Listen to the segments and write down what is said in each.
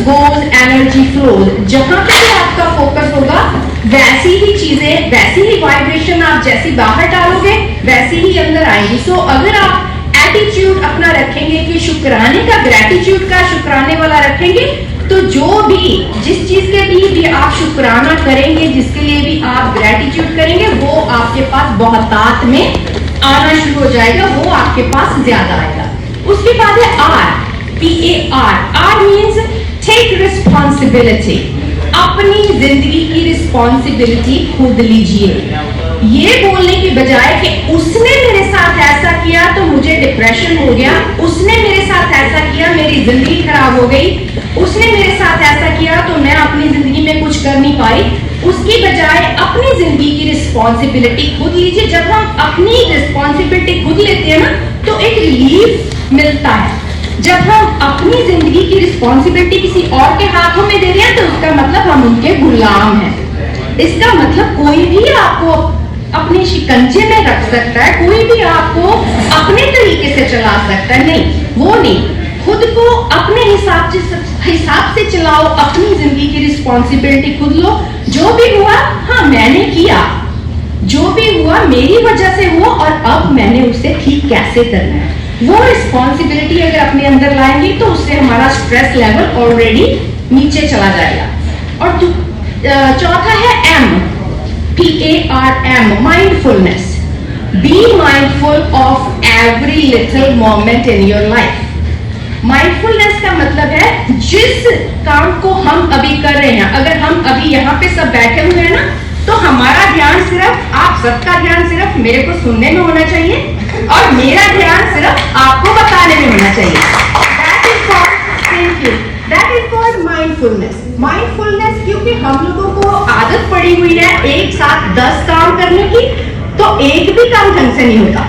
Goes energy flows, जहां पे भी आपका फोकस होगा वैसी ही चीजें, वैसी ही वाइब्रेशन आप जैसी बाहर डालोगे वैसी ही अंदर आएंगी। सो अगर आप एटीट्यूड अपना रखेंगे कि शुक्राने का, ग्रेटिट्यूड का, शुक्राने वाला रखेंगे, तो जो भी जिस चीज के लिए भी आप शुक्राना करेंगे, जिसके लिए भी आप ग्रेटिट्यूड करेंगे, वो आपके पास बहुतात में आना शुरू हो जाएगा, वो आपके पास ज्यादा आएगा। उसके बाद है R, PAR। R means take responsibility, अपनी जिंदगी की रिस्पॉन्सिबिलिटी खुद लीजिए। ये बोलने की बजाय कि उसने मेरे साथ ऐसा किया तो मुझे डिप्रेशन हो गया, उसने मेरे साथ ऐसा किया मेरी जिंदगी खराब हो गई, उसने मेरे साथ ऐसा किया तो मैं अपनी जिंदगी में कुछ कर नहीं पाई, उसकी बजाय अपनी जिंदगी की रिस्पॉन्सिबिलिटी खुद लीजिए। जब हम अपनी रिस्पॉन्सिबिलिटी खुद लेते हैं ना, तो एक रिलीफ मिलता है। जब हम अपनी जिंदगी की रिस्पॉन्सिबिलिटी किसी और के हाथों में दे रहे हैं, तो उसका मतलब हम उनके गुलाम हैं। इसका मतलब कोई भी आपको अपने शिकंजे में रख सकता है, कोई भी आपको अपने तरीके से चला सकता है, नहीं, वो नहीं। खुद को अपने हिसाब से चलाओ, अपनी जिंदगी की रिस्पॉन्सिबिलिटी खुद लो। जो भी हुआ, हाँ मैंने किया, जो भी हुआ मेरी वजह से हुआ, और अब मैंने उसे ठीक कैसे करना है, वो रिस्पॉन्सिबिलिटी अगर अपने अंदर लाएंगे तो उससे हमारा स्ट्रेस लेवल ऑलरेडी नीचे चला जाएगा। और चौथा है M, PARM, mindfulness. Be mindful of every little moment in your life. Mindfulness का मतलब है जिस काम को हम अभी कर रहे हैं, अगर हम अभी यहाँ पे सब बैठे हुए हैं ना, तो हमारा ध्यान सिर्फ, आप सबका ध्यान सिर्फ मेरे को सुनने में होना चाहिए, और मेरा ध्यान सिर्फ आपको बताने में होना चाहिए। That is called, thank you, that is called mindfulness। mindfulness क्योंकि हम लोगों को आदत पड़ी हुई है एक साथ 10 काम करने की, तो एक भी काम ढंग से नहीं होता,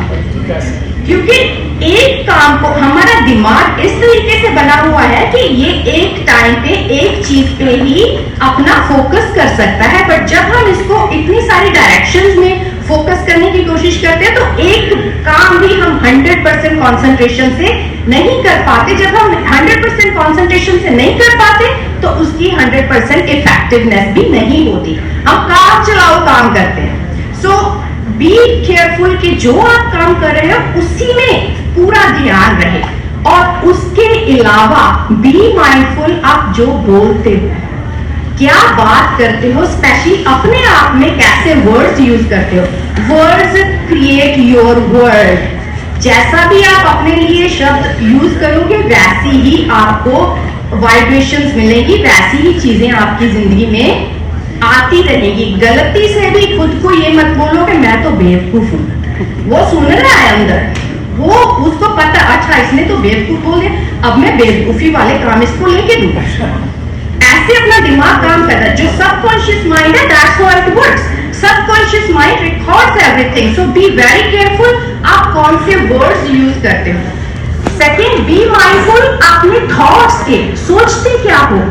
क्योंकि एक काम को हमारा दिमाग इस तरीके से बना हुआ है कि ये एक टाइम पे एक चीज पे ही अपना फोकस कर सकता है। बट जब हम इसको इतनी सारी डायरेक्शंस में फोकस करने की कोशिश करते हैं, तो एक काम भी हम 100% कंसंट्रेशन से नहीं कर पाते। जब हम 100% कंसंट्रेशन से नहीं कर पाते, तो उसकी 100% इफेक्टिवनेस भी नहीं होती। हम काम चलाओ काम करते हैं। सो बी केयरफुल कि जो आप काम कर रहे हो उसी में पूरा ध्यान रहे, और उसके अलावा बी माइंडफुल आप जो बोलते हो, क्या बात करते हो, स्पेशली अपने आप में कैसे वर्ड्स यूज करते हो। Words create your world. जैसा भी आप अपने लिए शब्द यूज करोगे, वैसी ही आपको वाइब्रेशंस मिलेगी, वैसी ही चीजें आपकी जिंदगी में आती रहेगी। गलती से भी खुद को ये मत बोलो कि मैं तो बेवकूफ हूं। वो सुन रहा है अंदर, वो उसको पता, अच्छा इसने तो बेवकूफ बोले, अब मैं बेवकूफी वाले काम इसको लेके दूंगा। ऐसे अपना दिमाग काम करता है। जो सबकॉन्शियस माइंड है, that's how it works. Subconscious mind records everything. So be very careful आप कौन से वर्ड्स यूज करते हो। सेकेंड, बी माइंडफुल अपने थॉट्स के। सोचते क्या हो,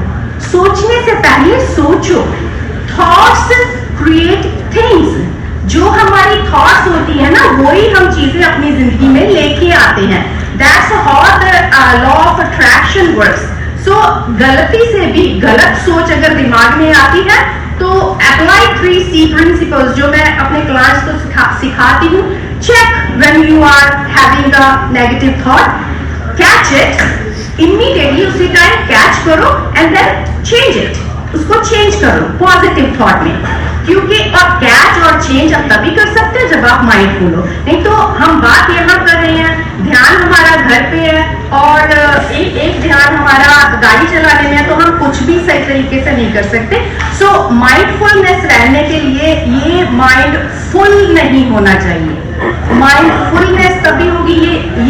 सोचने से पहले सोचो। Thoughts create things. जो हमारी थॉट्स होती है ना, वही हम चीजें अपनी जिंदगी में लेके आते हैं। That's how the law of attraction works. So गलती से भी गलत सोच अगर दिमाग में आती है, तो अप्लाई 3C प्रिंसिपल्स जो मैं अपने क्लास को सिखाती हूँ। Check when you are having a negative thought, catch it immediately, उसी टाइम कैच करो एंड देन चेंज इट, उसको चेंज करो पॉजिटिव थॉट में। क्योंकि और कैच और चेंज आप तभी कर सकते हैं जब आप माइंडफुल हो। नहीं तो हम बात यहाँ कर रहे हैं, ध्यान हमारा घर पे है और एक ध्यान हमारा गाड़ी चलाने में है, तो हम कुछ भी सही तरीके से नहीं कर सकते। सो माइंडफुलनेस रहने के लिए ये माइंड फुल नहीं होना चाहिए। माइंडफुलनेस तभी होगी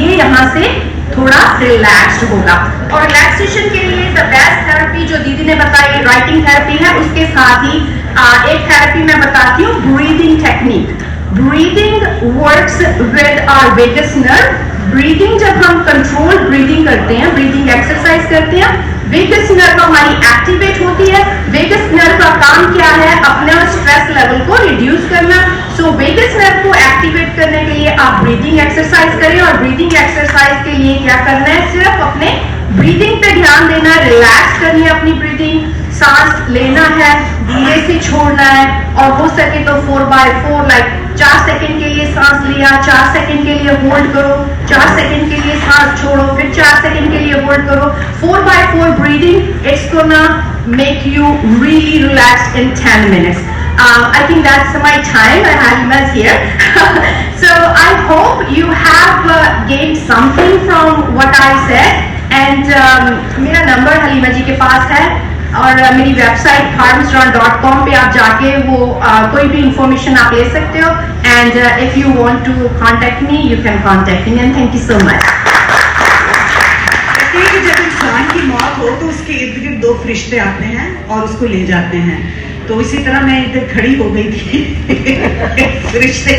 ये यहाँ से थोड़ा रिलैक्स्ड होगा। और रिलैक्सेशन के लिए द बेस्ट थेरेपी जो दीदी ने बताई राइटिंग थेरेपी है, उसके साथ ही एक थेरेपी मैं बताती हूँ, breathing technique. Breathing works with our vagus nerve. Breathing जब हम कंट्रोल ब्रीदिंग करते हैं, ब्रीदिंग एक्सरसाइज करते हैं, वेगस नर्व हमारी एक्टिवेट होती है। वेगस नर्व का काम क्या है, अपने स्ट्रेस लेवल को रिड्यूस करना। सो वेगस नर्व को एक्टिवेट करने के लिए आप ब्रीदिंग एक्सरसाइज करें, और ब्रीदिंग एक्सरसाइज के लिए क्या करना है, सिर्फ अपने ब्रीदिंग पे ध्यान देना, रिलैक्स करनी है अपनी ब्रीदिंग, सांस लेना है, धीरे से छोड़ना है, और हो सके तो 4x4 लाइक 4 सेकंड के लिए सांस लिया, 4 सेकंड के लिए होल्ड करो, 4 सेकंड के लिए सांस छोड़ो, फिर 4 सेकंड के लिए होल्ड करो। 4x4 breathing, it's gonna make you really relaxed in 10 minutes. I think that's my time. Halima's here. So I hope you have gained something from what I said. And मेरा number Halima जी के पास है, और मेरी website kharmazran.com पे आप जाके वो कोई भी इंफॉर्मेशन आप ले सकते हो। And if you want to contact me, you can contact me, and thank you so much. जब इंसान की मौत हो तो उसके इर्द गिर्द 2 फरिश्ते आते हैं और उसको ले जाते हैं, तो इसी तरह मैं इधर खड़ी हो गई थी फरिश्ते